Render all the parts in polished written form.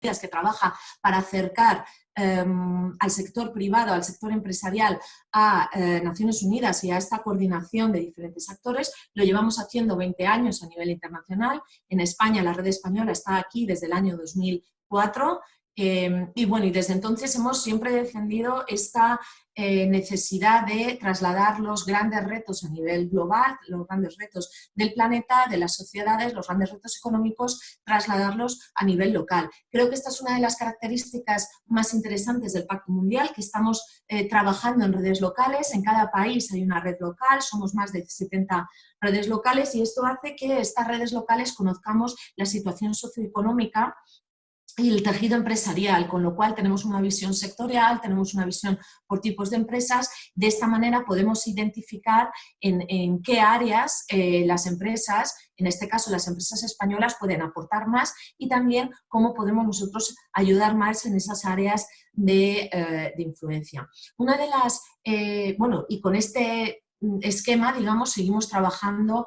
que trabaja para acercar al sector privado, al sector empresarial, a Naciones Unidas y a esta coordinación de diferentes actores. Lo llevamos haciendo 20 años a nivel internacional. En España, la red española está aquí desde el año 2004. Y bueno, y desde entonces hemos siempre defendido esta necesidad de trasladar los grandes retos a nivel global, los grandes retos del planeta, de las sociedades, los grandes retos económicos, trasladarlos a nivel local. Creo que esta es una de las características más interesantes del Pacto Mundial, que estamos trabajando en redes locales. En cada país hay una red local, somos más de 70 redes locales, y esto hace que estas redes locales conozcamos la situación socioeconómica y el tejido empresarial, con lo cual tenemos una visión sectorial, tenemos una visión por tipos de empresas. De esta manera podemos identificar en qué áreas las empresas, en este caso las empresas españolas, pueden aportar más, y también cómo podemos nosotros ayudar más en esas áreas de influencia. Una de las, bueno, y con este esquema, digamos, seguimos trabajando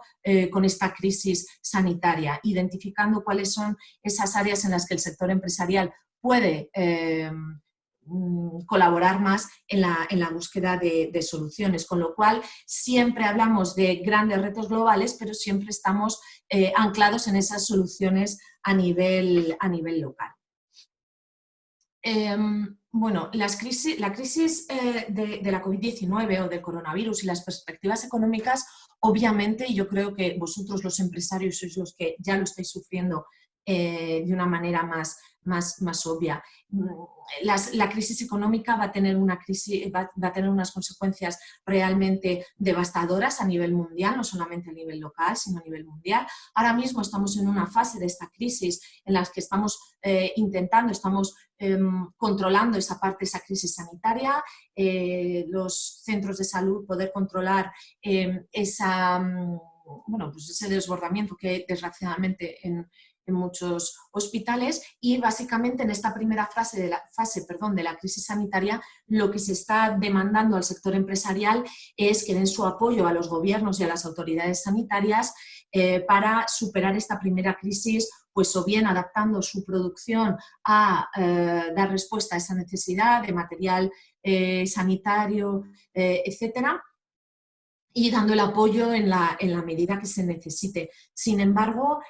con esta crisis sanitaria, identificando cuáles son esas áreas en las que el sector empresarial puede colaborar más en la búsqueda de soluciones, con lo cual siempre hablamos de grandes retos globales, pero siempre estamos anclados en esas soluciones a nivel local. Bueno, la crisis de la COVID-19 o del coronavirus y las perspectivas económicas, obviamente, y yo creo que vosotros los empresarios sois los que ya lo estáis sufriendo de una manera más obvia. La crisis económica va a tener unas consecuencias realmente devastadoras a nivel mundial, no solamente a nivel local, sino a nivel mundial. Ahora mismo estamos en una fase de esta crisis en la que estamos estamos controlando esa crisis sanitaria, los centros de salud poder controlar bueno, pues ese desbordamiento que hay desgraciadamente en muchos hospitales, y básicamente en esta primera fase de la crisis sanitaria lo que se está demandando al sector empresarial es que den su apoyo a los gobiernos y a las autoridades sanitarias para superar esta primera crisis, pues o bien adaptando su producción a dar respuesta a esa necesidad de material sanitario, etcétera, y dando el apoyo en la medida que se necesite. Sin embargo,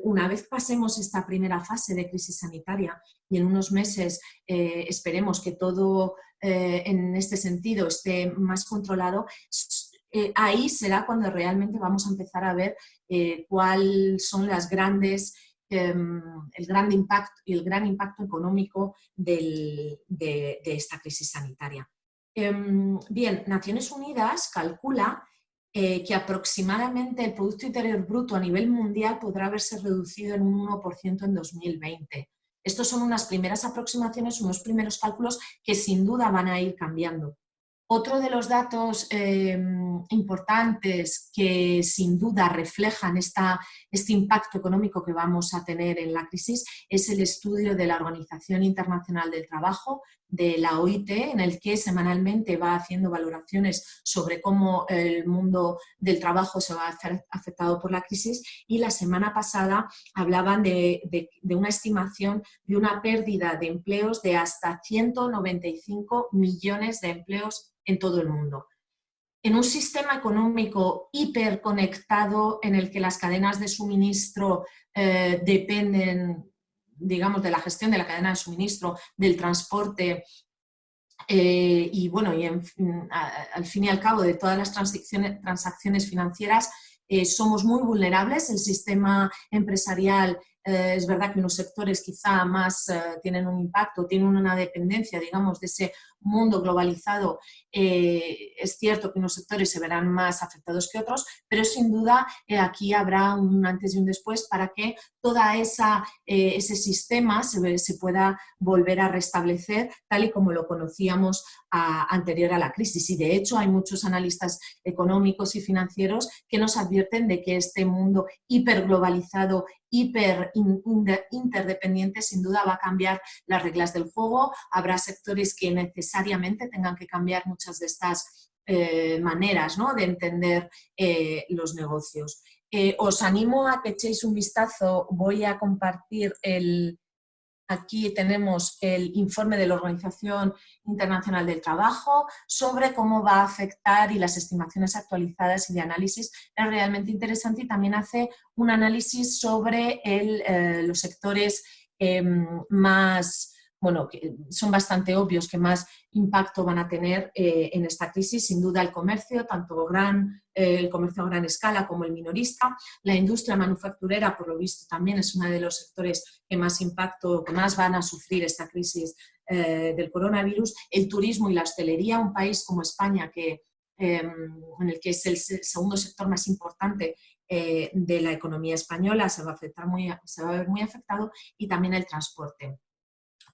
una vez pasemos esta primera fase de crisis sanitaria y en unos meses esperemos que todo en este sentido esté más controlado, ahí será cuando realmente vamos a empezar a ver cuáles son las el gran impacto económico de esta crisis sanitaria. Bien, Naciones Unidas calcula que aproximadamente el Producto Interior Bruto a nivel mundial podrá haberse reducido en un 1% en 2020. Estos son unas primeras aproximaciones, unos primeros cálculos que sin duda van a ir cambiando. Otro de los datos importantes que sin duda reflejan este impacto económico que vamos a tener en la crisis es el estudio de la Organización Internacional del Trabajo, de la OIT, en el que semanalmente va haciendo valoraciones sobre cómo el mundo del trabajo se va a ver afectado por la crisis, y la semana pasada hablaban de una estimación de una pérdida de empleos de hasta 195 millones de empleos en todo el mundo. En un sistema económico hiperconectado en el que las cadenas de suministro dependen, digamos, de la gestión de la cadena de suministro, del transporte y, bueno, al fin y al cabo de todas las transacciones financieras, somos muy vulnerables. El sistema empresarial, es verdad que unos sectores quizá más tienen un impacto, tienen una dependencia, digamos, de ese mundo globalizado. Es cierto que unos sectores se verán más afectados que otros, pero sin duda aquí habrá un antes y un después para que todo ese sistema se pueda volver a restablecer tal y como lo conocíamos anterior a la crisis. Y de hecho hay muchos analistas económicos y financieros que nos advierten de que este mundo hiperglobalizado, interdependiente, sin duda va a cambiar las reglas del juego. Habrá sectores que necesariamente tengan que cambiar muchas de estas maneras, ¿no?, de entender los negocios. Os animo a que echéis un vistazo. Voy a compartir el Aquí tenemos el informe de la Organización Internacional del Trabajo sobre cómo va a afectar y las estimaciones actualizadas y de análisis es realmente interesante y también hace un análisis sobre los sectores más, bueno, que son bastante obvios que más impacto van a tener en esta crisis. Sin duda el comercio, tanto el comercio a gran escala como el minorista. La industria manufacturera, por lo visto, también es uno de los sectores que más impacto, que más van a sufrir esta crisis del coronavirus. El turismo y la hostelería, un país como España, en el que es el segundo sector más importante de la economía española, se va a ver muy afectado, y también el transporte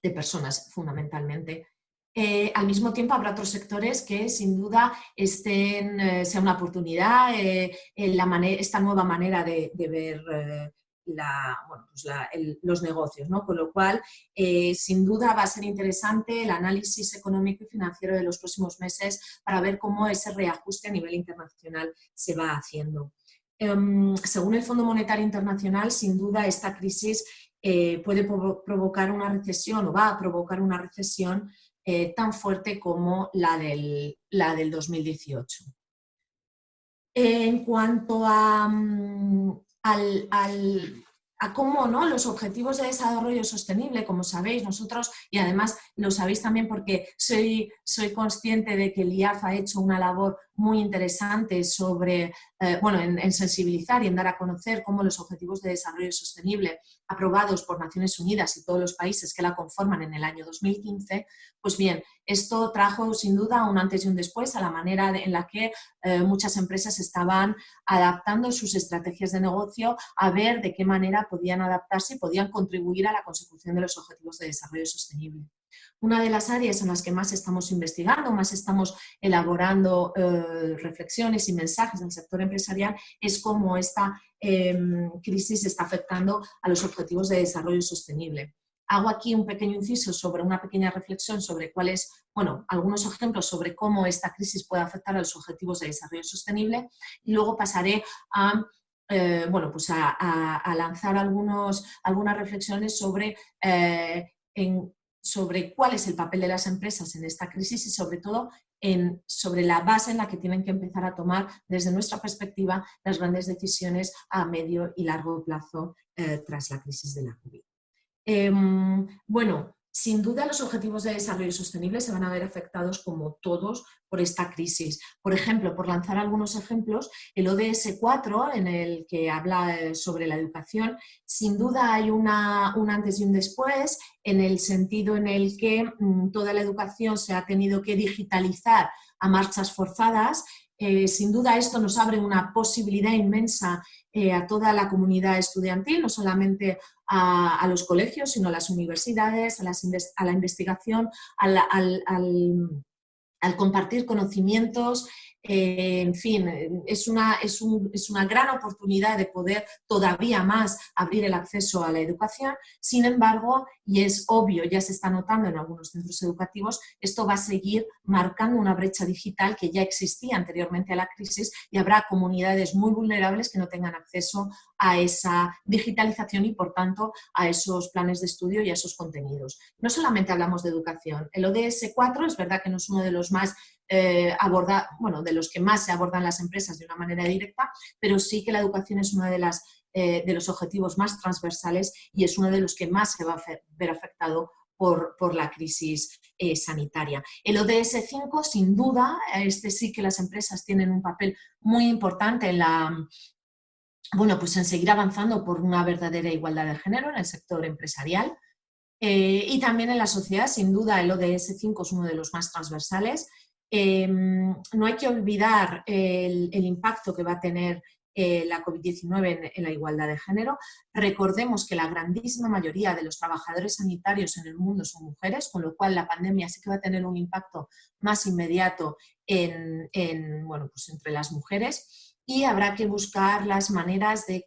de personas, fundamentalmente. Al mismo tiempo habrá otros sectores que sin duda sea una oportunidad, esta nueva manera de ver los negocios, ¿no? Con lo cual, sin duda va a ser interesante el análisis económico y financiero de los próximos meses para ver cómo ese reajuste a nivel internacional se va haciendo. Según el Fondo Monetario Internacional, sin duda esta crisis puede provocar una recesión o va a provocar una recesión tan fuerte como la del 2018. En cuanto a cómo, ¿no?, los objetivos de desarrollo sostenible, como sabéis nosotros, y además lo sabéis también porque soy consciente de que el IAF ha hecho una labor muy interesante sobre, en sensibilizar y en dar a conocer cómo los objetivos de desarrollo sostenible aprobados por Naciones Unidas y todos los países que la conforman en el año 2015, pues bien, esto trajo sin duda un antes y un después a la manera en la que muchas empresas estaban adaptando sus estrategias de negocio a ver de qué manera podían adaptarse y podían contribuir a la consecución de los objetivos de desarrollo sostenible. Una de las áreas en las que más estamos investigando, más estamos elaborando reflexiones y mensajes del sector empresarial es cómo esta crisis está afectando a los objetivos de desarrollo sostenible. Hago aquí un pequeño inciso sobre una pequeña reflexión sobre algunos ejemplos sobre cómo esta crisis puede afectar a los objetivos de desarrollo sostenible y luego pasaré a lanzar algunas reflexiones sobre cuál es el papel de las empresas en esta crisis y sobre todo sobre la base en la que tienen que empezar a tomar desde nuestra perspectiva las grandes decisiones a medio y largo plazo tras la crisis de la COVID. Sin duda los objetivos de desarrollo sostenible se van a ver afectados como todos por esta crisis. Por ejemplo, por lanzar algunos ejemplos, el ODS 4, en el que habla sobre la educación, sin duda hay un antes y un después, en el sentido en el que toda la educación se ha tenido que digitalizar a marchas forzadas. Sin duda esto nos abre una posibilidad inmensa a toda la comunidad estudiantil, no solamente a los colegios, sino a las universidades, a la investigación, al compartir conocimientos. En fin, es una gran oportunidad de poder todavía más abrir el acceso a la educación. Sin embargo, y es obvio, ya se está notando en algunos centros educativos, esto va a seguir marcando una brecha digital que ya existía anteriormente a la crisis y habrá comunidades muy vulnerables que no tengan acceso a esa digitalización y, por tanto, a esos planes de estudio y a esos contenidos. No solamente hablamos de educación. El ODS 4 es verdad que no es uno de los más de los que más se abordan las empresas de una manera directa, pero sí que la educación es uno de los objetivos más transversales y es uno de los que más se va a ver afectado por la crisis sanitaria. El ODS 5, sin duda, sí que las empresas tienen un papel muy importante en seguir avanzando por una verdadera igualdad de género en el sector empresarial y también en la sociedad. Sin duda, el ODS 5 es uno de los más transversales. No hay que olvidar el impacto que va a tener la COVID-19 en la igualdad de género. Recordemos que la grandísima mayoría de los trabajadores sanitarios en el mundo son mujeres, con lo cual la pandemia sí que va a tener un impacto más inmediato entre las mujeres. Y habrá que buscar las maneras de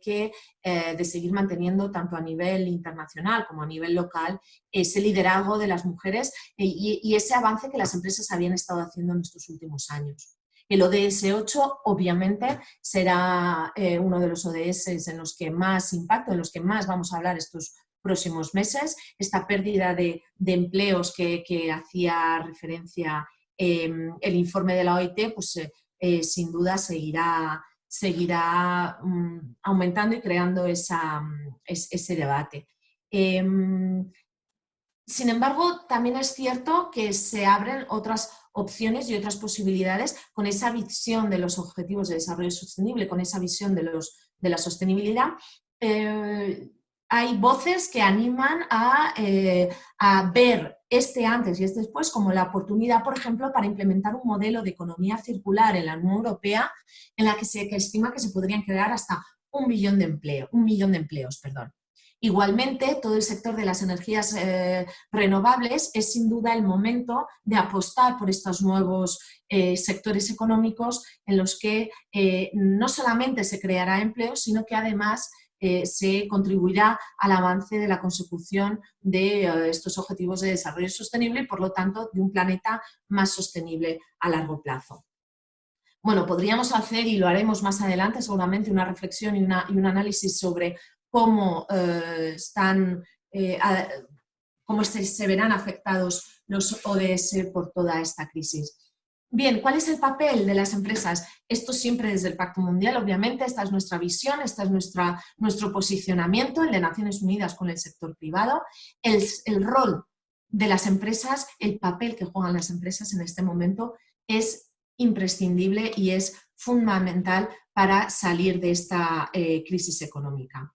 seguir manteniendo tanto a nivel internacional como a nivel local ese liderazgo de las mujeres y ese avance que las empresas habían estado haciendo en estos últimos años. El ODS 8 obviamente será uno de los ODS en los que más impacto, en los que más vamos a hablar estos próximos meses. Esta pérdida de empleos que hacía referencia el informe de la OIT, pues sin duda seguirá aumentando y creando ese debate. Sin embargo, también es cierto que se abren otras opciones y otras posibilidades con esa visión de los objetivos de desarrollo sostenible, con esa visión de la sostenibilidad. Hay voces que animan a ver este antes y este después como la oportunidad, por ejemplo, para implementar un modelo de economía circular en la Unión Europea en la que se estima que se podrían crear hasta 1 millón de empleos. Igualmente, todo el sector de las energías renovables es sin duda el momento de apostar por estos nuevos sectores económicos en los que no solamente se creará empleo, sino que además se contribuirá al avance de la consecución de estos objetivos de desarrollo sostenible y, por lo tanto, de un planeta más sostenible a largo plazo. Bueno, podríamos hacer, y lo haremos más adelante seguramente, una reflexión y un análisis sobre cómo se verán afectados los ODS por toda esta crisis. Bien, ¿cuál es el papel de las empresas? Esto siempre desde el Pacto Mundial, obviamente, esta es nuestra visión, este es nuestro posicionamiento, el de Naciones Unidas con el sector privado, el rol de las empresas, el papel que juegan las empresas en este momento es imprescindible y es fundamental para salir de esta crisis económica.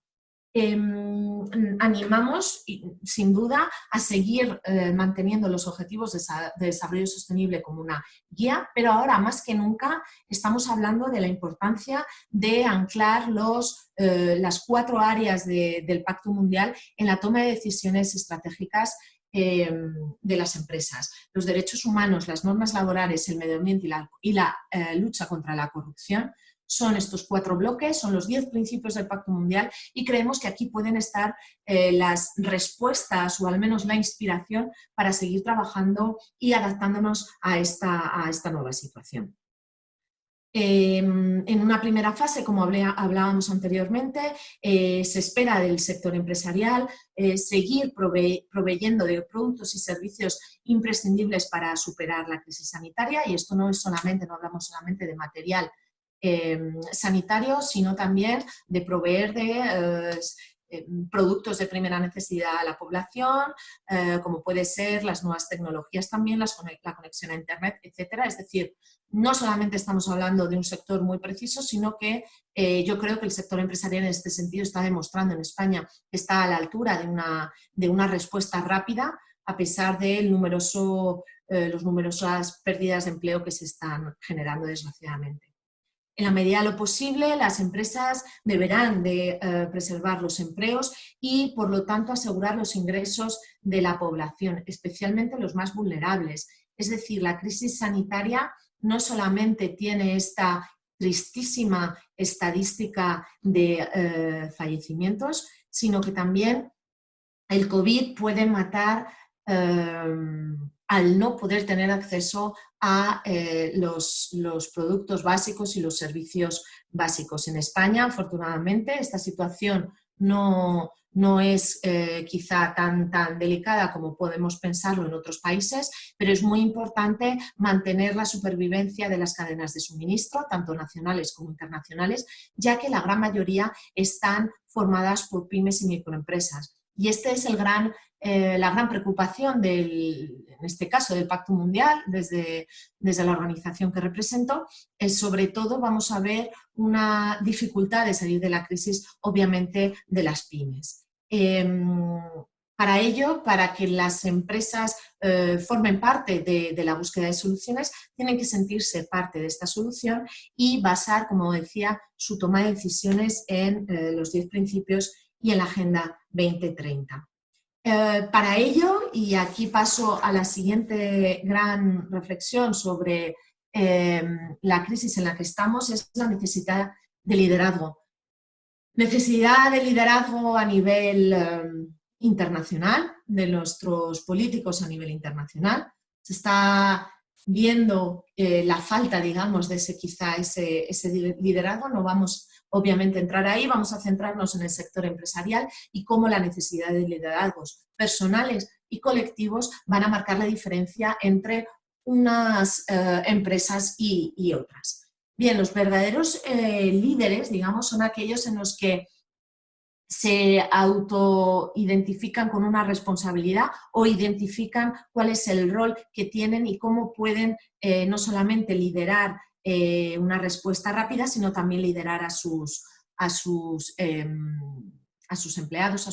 Animamos, sin duda, a seguir manteniendo los objetivos de desarrollo sostenible como una guía, pero ahora más que nunca estamos hablando de la importancia de anclar las 4 áreas del Pacto Mundial en la toma de decisiones estratégicas de las empresas. Los derechos humanos, las normas laborales, el medio ambiente y la lucha contra la corrupción son estos 4 bloques, son los 10 principios del Pacto Mundial y creemos que aquí pueden estar las respuestas o al menos la inspiración para seguir trabajando y adaptándonos a esta nueva situación. En una primera fase, como hablábamos anteriormente, se espera del sector empresarial seguir proveyendo de productos y servicios imprescindibles para superar la crisis sanitaria, y esto no hablamos solamente de material sanitario, sino también de proveer de productos de primera necesidad a la población, como puede ser las nuevas tecnologías también, la conexión a Internet, etcétera. Es decir, no solamente estamos hablando de un sector muy preciso, sino que yo creo que el sector empresarial en este sentido está demostrando en España que está a la altura de una respuesta rápida, a pesar de las numerosas pérdidas de empleo que se están generando desgraciadamente. En la medida de lo posible, las empresas deberán de preservar los empleos y, por lo tanto, asegurar los ingresos de la población, especialmente los más vulnerables. Es decir, la crisis sanitaria no solamente tiene esta tristísima estadística de fallecimientos, sino que también el COVID puede matar al no poder tener acceso a los productos básicos y los servicios básicos. En España, afortunadamente, esta situación no es quizá tan delicada como podemos pensarlo en otros países, pero es muy importante mantener la supervivencia de las cadenas de suministro, tanto nacionales como internacionales, ya que la gran mayoría están formadas por pymes y microempresas. Y este es la gran preocupación en este caso del Pacto Mundial, desde la organización que represento. Sobre todo vamos a ver una dificultad de salir de la crisis, obviamente, de las pymes. Para ello, para que las empresas formen parte de la búsqueda de soluciones, tienen que sentirse parte de esta solución y basar, como decía, su toma de decisiones en los 10 principios y en la Agenda 2030. Para ello, y aquí paso a la siguiente gran reflexión sobre la crisis en la que estamos, es la necesidad de liderazgo. Necesidad de liderazgo a nivel internacional, de nuestros políticos a nivel internacional. Se está viendo la falta, digamos, de ese liderazgo. No vamos, obviamente, a entrar ahí, vamos a centrarnos en el sector empresarial y cómo la necesidad de liderazgos personales y colectivos van a marcar la diferencia entre unas empresas y otras. Bien, los verdaderos líderes, digamos, son aquellos en los que se autoidentifican con una responsabilidad o identifican cuál es el rol que tienen y cómo pueden no solamente liderar una respuesta rápida, sino también liderar a sus empleados,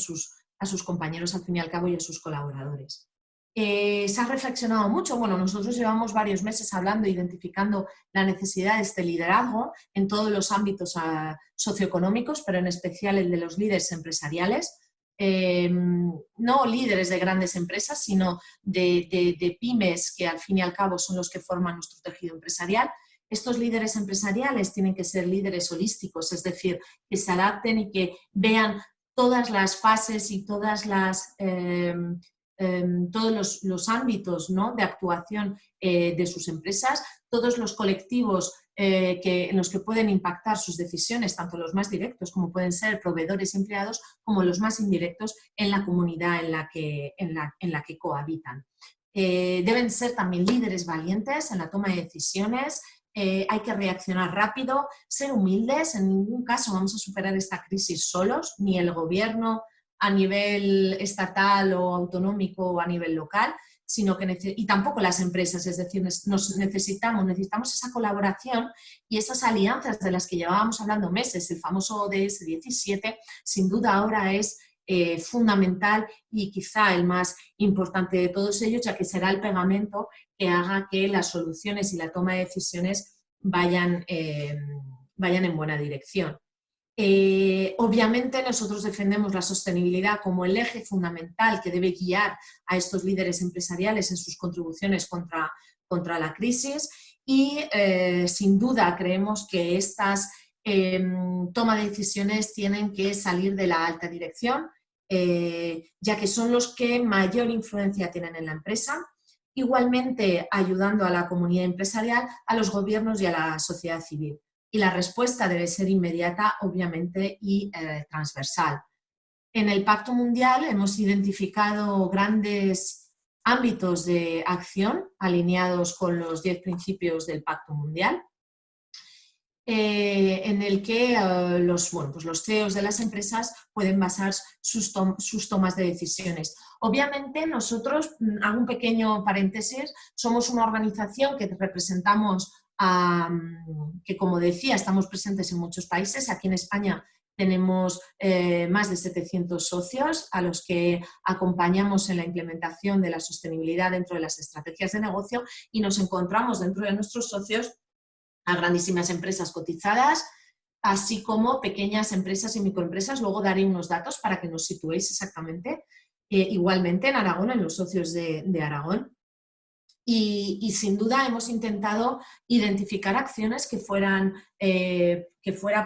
a sus compañeros al fin y al cabo y a sus colaboradores. Se ha reflexionado mucho. Bueno, nosotros llevamos varios meses hablando, identificando la necesidad de este liderazgo en todos los ámbitos socioeconómicos, pero en especial el de los líderes empresariales. No líderes de grandes empresas, sino de pymes, que al fin y al cabo son los que forman nuestro tejido empresarial. Estos líderes empresariales tienen que ser líderes holísticos, es decir, que se adapten y que vean todas las fases y todas todos los ámbitos, ¿no?, de actuación de sus empresas, todos los colectivos en los que pueden impactar sus decisiones, tanto los más directos como pueden ser proveedores y empleados, como los más indirectos en la comunidad en la que cohabitan. Deben ser también líderes valientes en la toma de decisiones. Hay que reaccionar rápido, ser humildes. En ningún caso vamos a superar esta crisis solos, ni el gobierno a nivel estatal o autonómico o a nivel local, sino que y tampoco las empresas, es decir, necesitamos esa colaboración y esas alianzas de las que llevábamos hablando meses. El famoso ODS 17, sin duda ahora es fundamental y quizá el más importante de todos ellos, ya que será el pegamento que haga que las soluciones y la toma de decisiones vayan en buena dirección. Obviamente nosotros defendemos la sostenibilidad como el eje fundamental que debe guiar a estos líderes empresariales en sus contribuciones contra la crisis y sin duda creemos que estas toma de decisiones tienen que salir de la alta dirección, ya que son los que mayor influencia tienen en la empresa, igualmente ayudando a la comunidad empresarial, a los gobiernos y a la sociedad civil. Y la respuesta debe ser inmediata, obviamente, y transversal. En el Pacto Mundial hemos identificado grandes ámbitos de acción alineados con los 10 principios del Pacto Mundial, en el que los CEOs de las empresas pueden basar sus tomas de decisiones. Obviamente nosotros, hago un pequeño paréntesis, somos una organización que representamos que, como decía, estamos presentes en muchos países. Aquí en España tenemos más de 700 socios a los que acompañamos en la implementación de la sostenibilidad dentro de las estrategias de negocio y nos encontramos dentro de nuestros socios a grandísimas empresas cotizadas, así como pequeñas empresas y microempresas. Luego daré unos datos para que nos situéis exactamente. Igualmente en Aragón, en los socios de Aragón. Y sin duda hemos intentado identificar acciones que fuera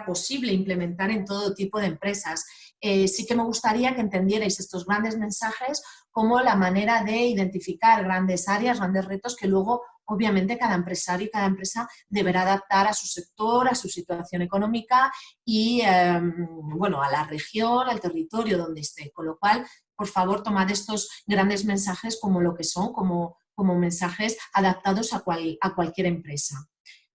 posible implementar en todo tipo de empresas. Sí que me gustaría que entendierais estos grandes mensajes como la manera de identificar grandes áreas, grandes retos que luego, obviamente, cada empresario y cada empresa deberá adaptar a su sector, a su situación económica y, a la región, al territorio donde esté. Con lo cual, por favor, tomad estos grandes mensajes como lo que son, como mensajes adaptados a cualquier empresa.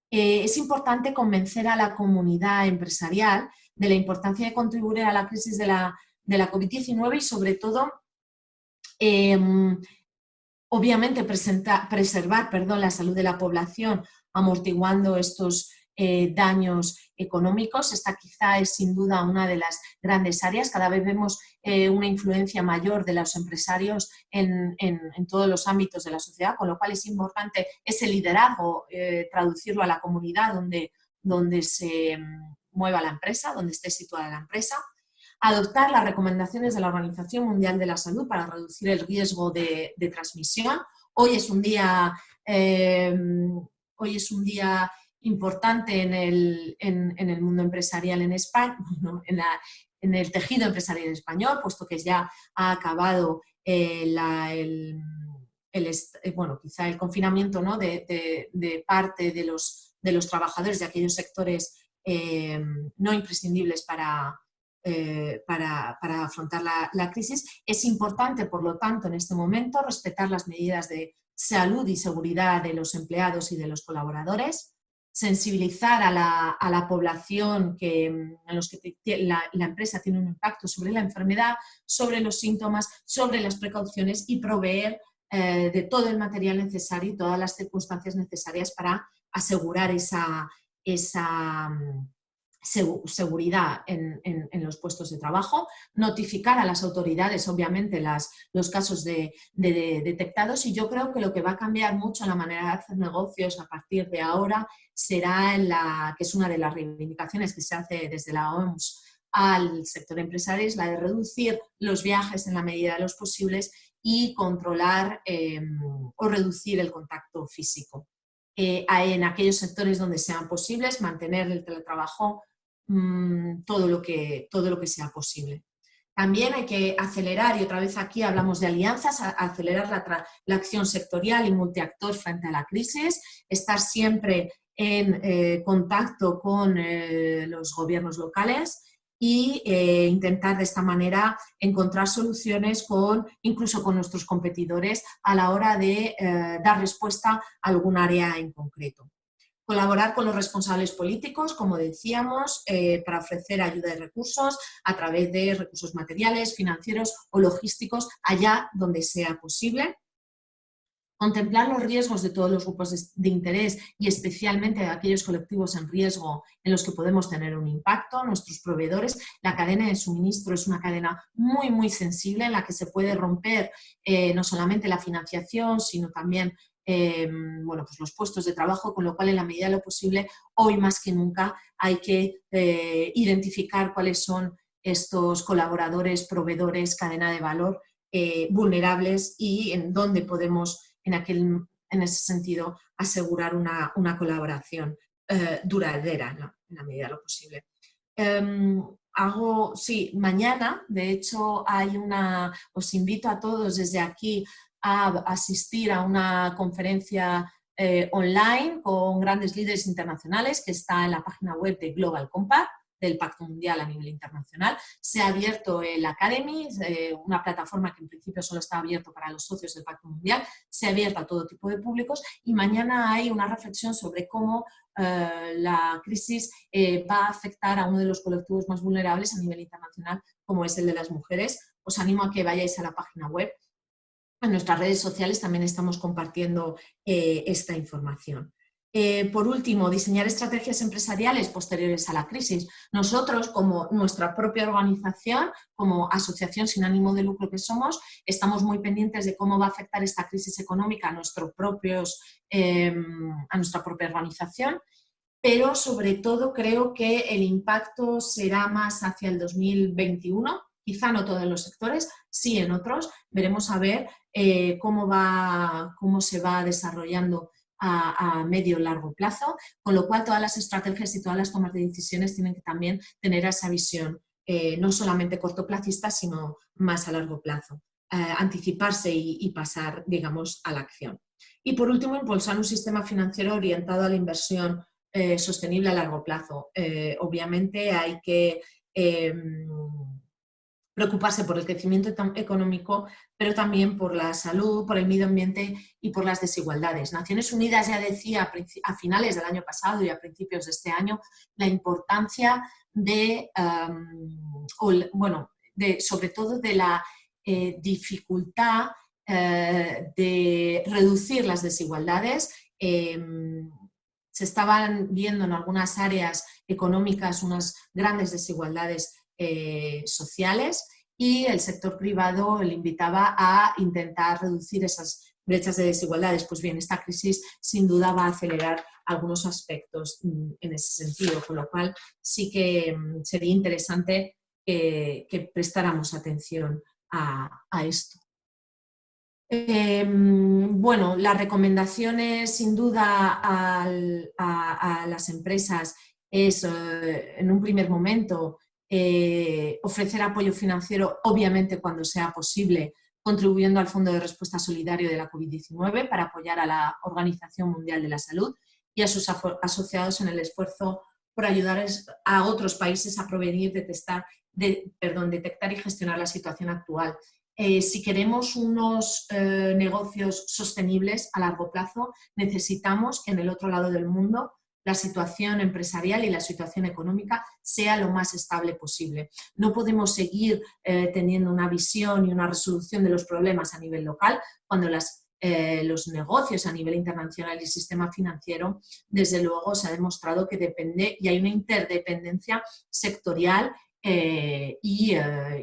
Es importante convencer a la comunidad empresarial de la importancia de contribuir a la crisis de la COVID-19 y, sobre todo, obviamente preservar la salud de la población, amortiguando estos daños económicos. Esta quizá es sin duda una de las grandes áreas. Cada vez vemos una influencia mayor de los empresarios en todos los ámbitos de la sociedad, con lo cual es importante ese liderazgo, traducirlo a la comunidad donde se mueva la empresa, donde esté situada la empresa. Adoptar las recomendaciones de la Organización Mundial de la Salud para reducir el riesgo de transmisión. Hoy es un día importante en el mundo empresarial en España, en el tejido empresarial español, puesto que ya ha acabado bueno, quizá el confinamiento, ¿no?, de parte de los trabajadores de aquellos sectores no imprescindibles para afrontar la crisis. Es importante, por lo tanto, en este momento, respetar las medidas de salud y seguridad de los empleados y de los colaboradores, sensibilizar a la población en los que la empresa tiene un impacto sobre la enfermedad, sobre los síntomas, sobre las precauciones y proveer de todo el material necesario y todas las circunstancias necesarias para asegurar esa seguridad en los puestos de trabajo, notificar a las autoridades, obviamente, los casos detectados, y yo creo que lo que va a cambiar mucho la manera de hacer negocios a partir de ahora será que es una de las reivindicaciones que se hace desde la OMS al sector empresarial, es la de reducir los viajes en la medida de los posibles y controlar o reducir el contacto físico. En aquellos sectores donde sean posibles, mantener el teletrabajo todo lo que sea posible. También hay que acelerar, y otra vez aquí hablamos de alianzas, acelerar la acción sectorial y multiactor frente a la crisis, estar siempre en contacto con los gobiernos locales e intentar de esta manera encontrar soluciones incluso con nuestros competidores a la hora de dar respuesta a algún área en concreto. Colaborar con los responsables políticos, como decíamos, para ofrecer ayuda y recursos a través de recursos materiales, financieros o logísticos allá donde sea posible. Contemplar los riesgos de todos los grupos de interés y especialmente de aquellos colectivos en riesgo en los que podemos tener un impacto, nuestros proveedores. La cadena de suministro es una cadena muy, muy sensible en la que se puede romper no solamente la financiación, sino también bueno, pues los puestos de trabajo, con lo cual en la medida de lo posible, hoy más que nunca, hay que identificar cuáles son estos colaboradores, proveedores, cadena de valor vulnerables y en dónde podemos en ese sentido asegurar una colaboración duradera, ¿no?, en la medida de lo posible. Sí, mañana, de hecho, os invito a todos desde aquí a asistir a una conferencia online con grandes líderes internacionales que está en la página web de Global Compact, del Pacto Mundial a nivel internacional. Se ha abierto el Academy, una plataforma que en principio solo está abierto para los socios del Pacto Mundial, se ha abierto a todo tipo de públicos y mañana hay una reflexión sobre cómo la crisis va a afectar a uno de los colectivos más vulnerables a nivel internacional, como es el de las mujeres. Os animo a que vayáis a la página web. En nuestras redes sociales también estamos compartiendo esta información. Por último, diseñar estrategias empresariales posteriores a la crisis. Nosotros, como nuestra propia organización, como asociación sin ánimo de lucro que somos, estamos muy pendientes de cómo va a afectar esta crisis económica a nuestra propia organización, pero sobre todo creo que el impacto será más hacia el 2021, quizá no todos los sectores, sí en otros. Veremos a ver cómo se va desarrollando a medio y largo plazo, con lo cual todas las estrategias y todas las tomas de decisiones tienen que también tener esa visión no solamente cortoplacista, sino más a largo plazo, anticiparse y pasar, digamos, a la acción. Y por último, impulsar un sistema financiero orientado a la inversión sostenible a largo plazo. Obviamente hay que preocuparse por el crecimiento económico, pero también por la salud, por el medio ambiente y por las desigualdades. Naciones Unidas ya decía a finales del año pasado y a principios de este año la importancia sobre todo de la dificultad de reducir las desigualdades. Se estaban viendo en algunas áreas económicas unas grandes desigualdades sociales y el sector privado le invitaba a intentar reducir esas brechas de desigualdades. Pues bien, esta crisis sin duda va a acelerar algunos aspectos en ese sentido, con lo cual sí que sería interesante que prestáramos atención a esto. Bueno, las recomendaciones sin duda a las empresas es, en un primer momento, ofrecer apoyo financiero, obviamente cuando sea posible, contribuyendo al Fondo de Respuesta Solidario de la COVID-19 para apoyar a la Organización Mundial de la Salud y a sus asociados en el esfuerzo por ayudar a otros países a prevenir, detectar y gestionar la situación actual. Si queremos unos negocios sostenibles a largo plazo, necesitamos que en el otro lado del mundo la situación empresarial y la situación económica sea lo más estable posible. No podemos seguir teniendo una visión y una resolución de los problemas a nivel local cuando los negocios a nivel internacional y el sistema financiero, desde luego, se ha demostrado que depende y hay una interdependencia sectorial y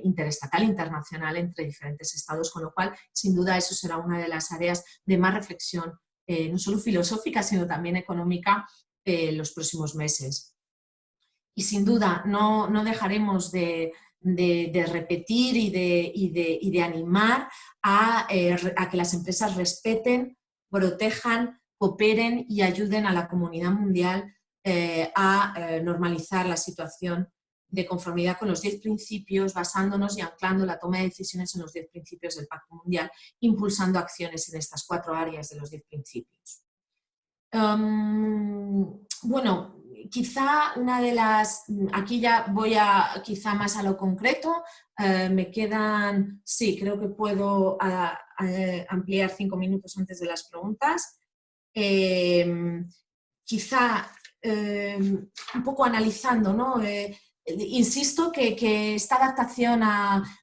interestatal, internacional entre diferentes estados, con lo cual, sin duda, eso será una de las áreas de más reflexión, no solo filosófica, sino también económica, los próximos meses. Y sin duda no dejaremos de repetir y de animar a que las empresas respeten, protejan, cooperen y ayuden a la comunidad mundial a normalizar la situación de conformidad con los 10 principios, basándonos y anclando la toma de decisiones en los 10 principios del Pacto Mundial, impulsando acciones en estas 4 áreas de los 10 principios. Bueno, quizá una de las, aquí ya voy quizá más a lo concreto, me quedan, sí, creo que puedo ampliar 5 minutos antes de las preguntas. Quizá un poco analizando, ¿no? Insisto que esta adaptación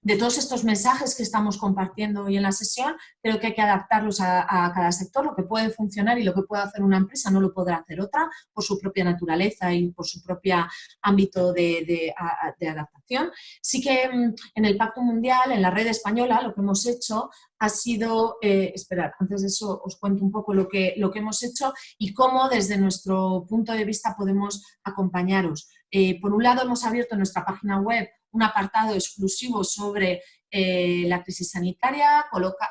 de todos estos mensajes que estamos compartiendo hoy en la sesión, creo que hay que adaptarlos a cada sector. Lo que puede funcionar y lo que puede hacer una empresa no lo podrá hacer otra por su propia naturaleza y por su propio ámbito de adaptación. Sí que en el Pacto Mundial, en la red española, lo que hemos hecho ha sido, esperad, antes de eso os cuento un poco lo que hemos hecho y cómo desde nuestro punto de vista podemos acompañaros. Por un lado, hemos abierto en nuestra página web un apartado exclusivo sobre la crisis sanitaria,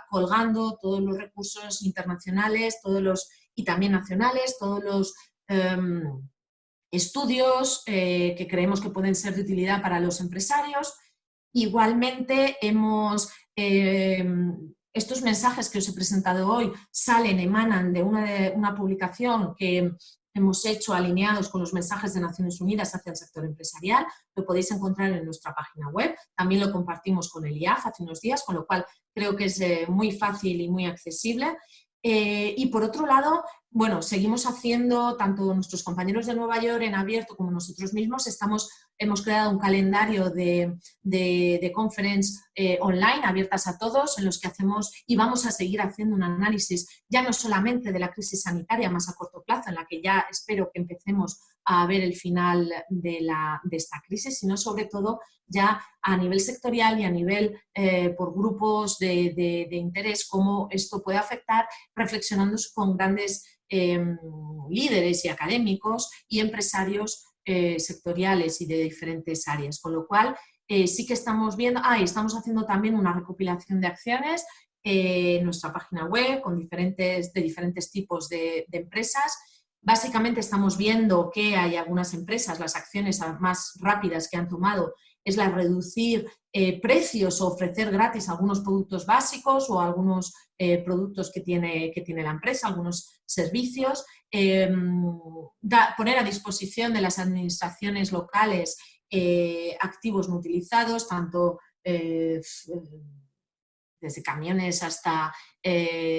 colgando todos los recursos internacionales y también nacionales, todos los estudios que creemos que pueden ser de utilidad para los empresarios. Igualmente, estos mensajes que os he presentado hoy emanan de una publicación que hemos hecho alineados con los mensajes de Naciones Unidas hacia el sector empresarial. Lo podéis encontrar en nuestra página web. También lo compartimos con el IAF hace unos días, con lo cual creo que es muy fácil y muy accesible. Y por otro lado, bueno, seguimos haciendo, tanto nuestros compañeros de Nueva York en abierto como nosotros mismos, hemos creado un calendario de conference online abiertas a todos, en los que hacemos y vamos a seguir haciendo un análisis ya no solamente de la crisis sanitaria más a corto plazo, en la que ya espero que empecemos a ver el final de esta crisis, sino sobre todo ya a nivel sectorial y a nivel por grupos de interés, cómo esto puede afectar, reflexionando con grandes líderes y académicos y empresarios sectoriales y de diferentes áreas, con lo cual sí que estamos viendo, y estamos haciendo también una recopilación de acciones en nuestra página web con diferentes tipos de empresas. Básicamente estamos viendo que hay algunas empresas, las acciones más rápidas que han tomado es la reducir precios o ofrecer gratis algunos productos básicos o algunos productos que tiene la empresa, algunos servicios, poner a disposición de las administraciones locales activos no utilizados, tanto desde camiones hasta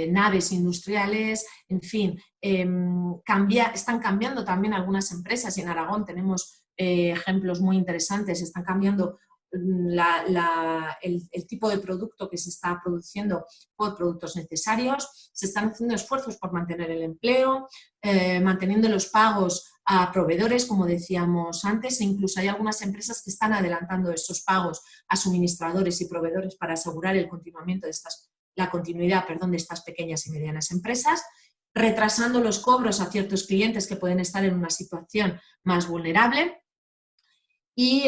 naves industriales, en fin, están cambiando también algunas empresas y en Aragón tenemos ejemplos muy interesantes, están cambiando el tipo de producto que se está produciendo por productos necesarios, se están haciendo esfuerzos por mantener el empleo, manteniendo los pagos a proveedores, como decíamos antes, e incluso hay algunas empresas que están adelantando esos pagos a suministradores y proveedores para asegurar la continuidad de estas pequeñas y medianas empresas, retrasando los cobros a ciertos clientes que pueden estar en una situación más vulnerable. Y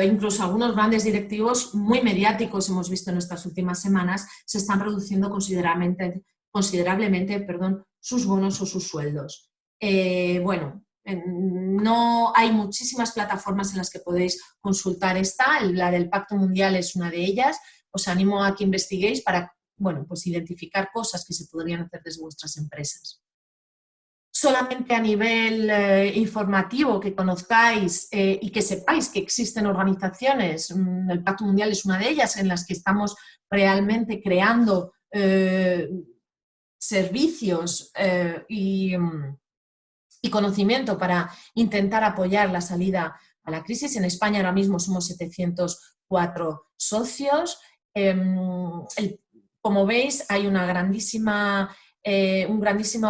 incluso algunos grandes directivos muy mediáticos, hemos visto en estas últimas semanas, se están reduciendo considerablemente sus bonos o sus sueldos. Bueno, hay muchísimas plataformas en las que podéis consultar la del Pacto Mundial es una de ellas. Os animo a que investiguéis para bueno, pues identificar cosas que se podrían hacer desde vuestras empresas. Solamente a nivel informativo, que conozcáis y que sepáis que existen organizaciones, el Pacto Mundial es una de ellas, en las que estamos realmente creando servicios y conocimiento para intentar apoyar la salida a la crisis. En España ahora mismo somos 704 socios. Como veis, hay una grandísima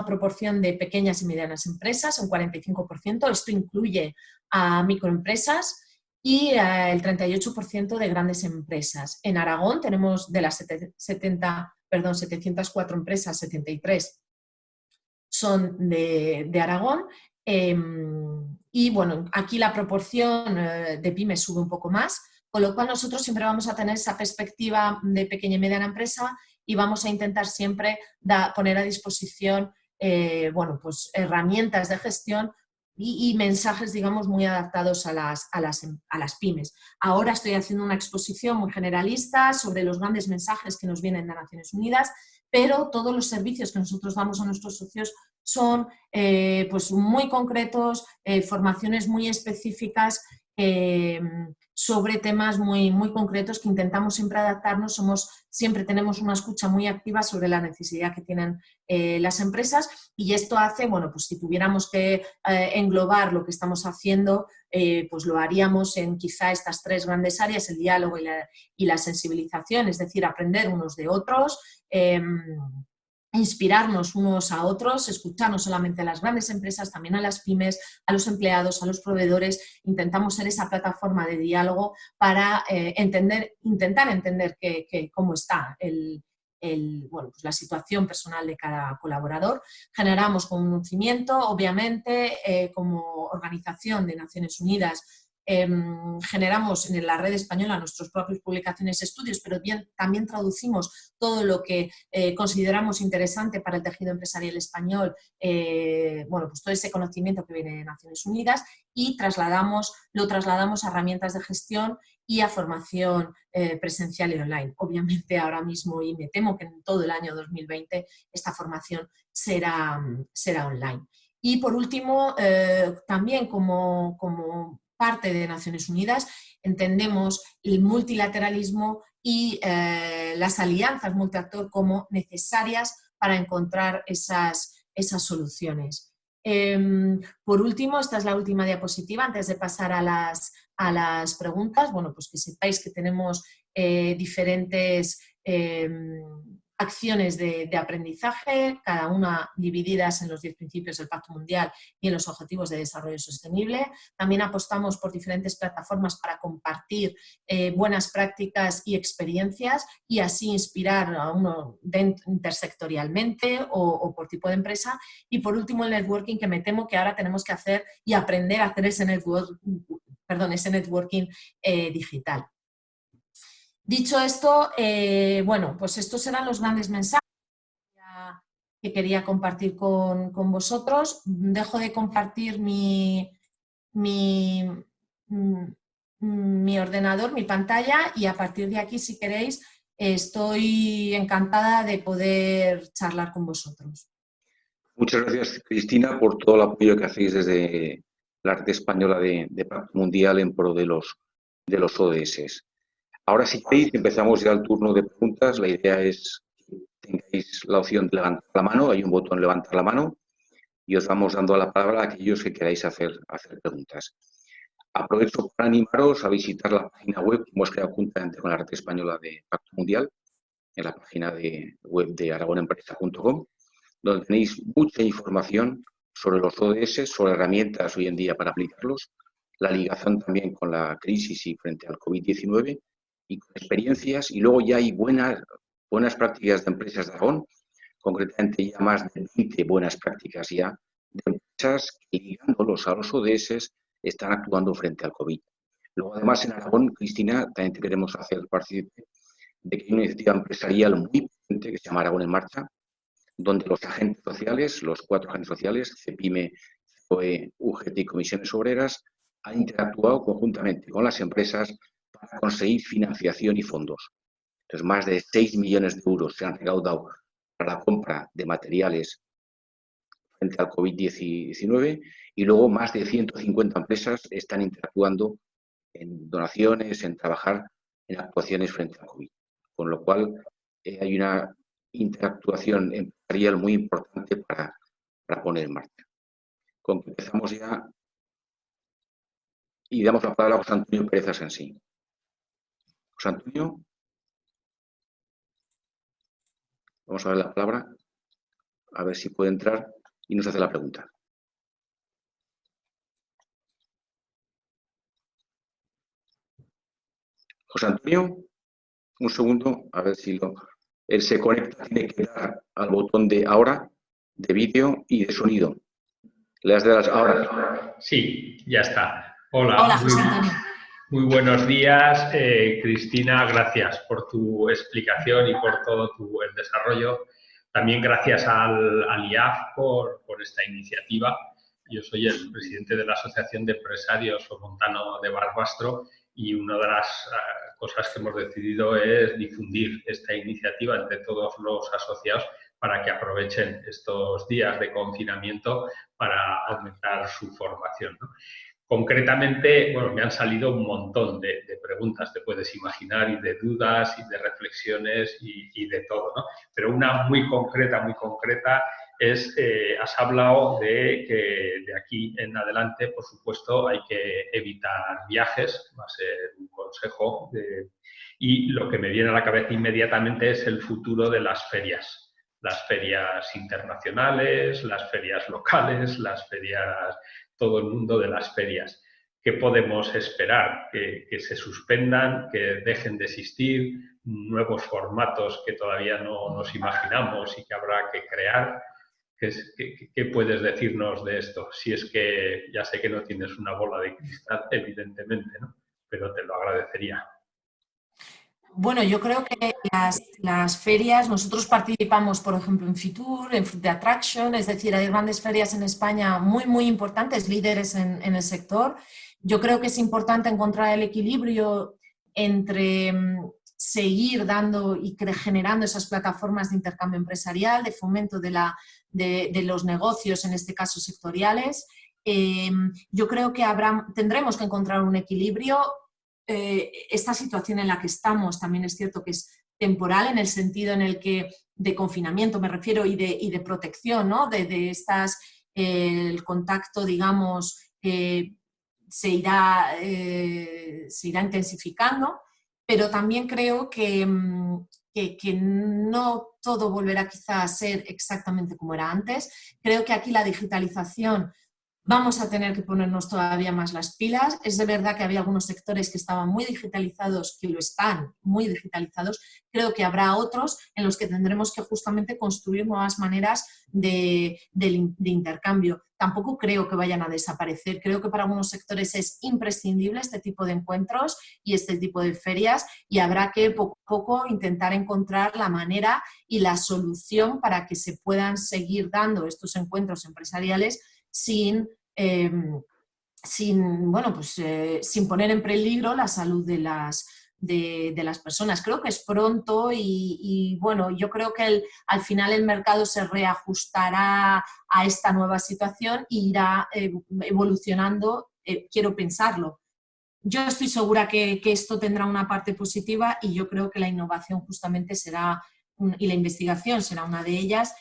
proporción de pequeñas y medianas empresas, un 45%. Esto incluye a microempresas y el 38% de grandes empresas. En Aragón tenemos de las 704 empresas, 73 son de Aragón. Y bueno, aquí la proporción de pymes sube un poco más, con lo cual nosotros siempre vamos a tener esa perspectiva de pequeña y mediana empresa y vamos a intentar siempre poner a disposición bueno, pues herramientas de gestión y mensajes, digamos, muy adaptados a las pymes. Ahora estoy haciendo una exposición muy generalista sobre los grandes mensajes que nos vienen de Naciones Unidas, pero todos los servicios que nosotros damos a nuestros socios son pues muy concretos, formaciones muy específicas sobre temas muy concretos que intentamos siempre adaptarnos. Siempre tenemos una escucha muy activa sobre la necesidad que tienen las empresas, y esto hace, bueno, pues si tuviéramos que englobar lo que estamos haciendo, pues lo haríamos en quizá estas tres grandes áreas: el diálogo y la sensibilización, es decir, aprender unos de otros, inspirarnos unos a otros, escuchar no solamente a las grandes empresas, también a las pymes, a los empleados, a los proveedores. Intentamos ser esa plataforma de diálogo para intentar entender cómo está bueno, pues la situación personal de cada colaborador. Generamos conocimiento, obviamente, como organización de Naciones Unidas. Generamos en la red española nuestras propias publicaciones y estudios, pero también traducimos todo lo que consideramos interesante para el tejido empresarial español, bueno, pues todo ese conocimiento que viene de Naciones Unidas, y lo trasladamos a herramientas de gestión y a formación presencial y online. Obviamente ahora mismo, y me temo que en todo el año 2020, esta formación será online. Y por último, también como parte de Naciones Unidas, entendemos el multilateralismo y las alianzas multiactor como necesarias para encontrar esas soluciones. Por último, esta es la última diapositiva antes de pasar a las preguntas. Bueno, pues que sepáis que tenemos diferentes acciones de aprendizaje, cada una divididas en los 10 principios del Pacto Mundial y en los Objetivos de Desarrollo Sostenible. También apostamos por diferentes plataformas para compartir buenas prácticas y experiencias, y así inspirar a uno intersectorialmente o por tipo de empresa. Y por último, el networking, que me temo que ahora tenemos que hacer y aprender a hacer ese networking digital. Dicho esto, bueno, pues estos eran los grandes mensajes que quería compartir con vosotros. Dejo de compartir mi ordenador, mi pantalla, y a partir de aquí, si queréis, estoy encantada de poder charlar con vosotros. Muchas gracias, Cristina, por todo el apoyo que hacéis desde la red española de Pacto Mundial en pro de los ODS. Ahora, si queréis, empezamos ya el turno de preguntas. La idea es que tengáis la opción de levantar la mano. Hay un botón levantar la mano y os vamos dando la palabra a aquellos que queráis hacer preguntas. Aprovecho para animaros a visitar la página web que hemos creado juntamente con la red española de Pacto Mundial, en la página web de aragonempresa.com, donde tenéis mucha información sobre los ODS, sobre herramientas hoy en día para aplicarlos, la ligación también con la crisis y frente al COVID-19, y con experiencias, y luego ya hay buenas prácticas de empresas de Aragón, concretamente ya más de 20 buenas prácticas ya de empresas que, ligándolos a los ODS, están actuando frente al COVID. Luego, además, en Aragón, Cristina, también te queremos hacer partícipe de que hay una iniciativa empresarial muy potente que se llama Aragón en Marcha, donde los agentes sociales, los 4 agentes sociales, CEPIME, COE, UGT y Comisiones Obreras, han interactuado conjuntamente con las empresas para conseguir financiación y fondos. Entonces, más de 6 millones de euros se han recaudado para la compra de materiales frente al COVID-19 y luego más de 150 empresas están interactuando en donaciones, en trabajar en actuaciones frente al COVID. Con lo cual, hay una interactuación empresarial muy importante para poner en marcha. Con que empezamos ya y damos la palabra a José Antonio Pérez Asensí. José Antonio, vamos a ver la palabra, a ver si puede entrar y nos hace la pregunta. José Antonio, un segundo, a ver si él se conecta, tiene que dar al botón de ahora, de vídeo y de sonido. Le das de las ahora. Sí, ya está. Hola, Hola, José Antonio. Muy buenos días, Cristina, gracias por tu explicación y por todo el desarrollo. También gracias al IAF por esta iniciativa. Yo soy el presidente de la Asociación de Empresarios Somontano de Barbastro y una de las cosas que hemos decidido es difundir esta iniciativa entre todos los asociados para que aprovechen estos días de confinamiento para aumentar su formación, ¿no? Concretamente, bueno, me han salido un montón de preguntas, te puedes imaginar, y de dudas, y de reflexiones, y de todo, ¿no? Pero una muy concreta es, has hablado de que de aquí en adelante, por supuesto, hay que evitar viajes, va a ser un consejo, y lo que me viene a la cabeza inmediatamente es el futuro de las ferias internacionales, las ferias locales, las ferias, todo el mundo de las ferias. ¿Qué podemos esperar? Que se suspendan, que dejen de existir, nuevos formatos que todavía no nos imaginamos y que habrá que crear. ¿Qué puedes decirnos de esto? Si es que ya sé que no tienes una bola de cristal, evidentemente, ¿no? Pero te lo agradecería. Bueno, yo creo que las ferias, nosotros participamos, por ejemplo, en Fitur, en Fruit de Attraction, es decir, hay grandes ferias en España muy importantes, líderes en el sector. Yo creo que es importante encontrar el equilibrio entre seguir dando y generando esas plataformas de intercambio empresarial, de fomento de los negocios, en este caso sectoriales. Yo creo que tendremos que encontrar un equilibrio. Esta situación en la que estamos también es cierto que es temporal en el sentido en el que de confinamiento me refiero y de protección, ¿no? El contacto, digamos, se irá intensificando, pero también creo que no todo volverá quizá a ser exactamente como era antes. Creo que aquí la digitalización vamos a tener que ponernos todavía más las pilas. Es de verdad que había algunos sectores que estaban muy digitalizados, que lo están muy digitalizados. Creo que habrá otros en los que tendremos que justamente construir nuevas maneras de intercambio. Tampoco creo que vayan a desaparecer. Creo que para algunos sectores es imprescindible este tipo de encuentros y este tipo de ferias y habrá que poco a poco intentar encontrar la manera y la solución para que se puedan seguir dando estos encuentros empresariales sin poner en peligro la salud de las personas. Creo que es pronto y bueno, yo creo que al final el mercado se reajustará a esta nueva situación e irá evolucionando, quiero pensarlo. Yo estoy segura que esto tendrá una parte positiva y yo creo que la innovación justamente será, y la investigación será una de ellas,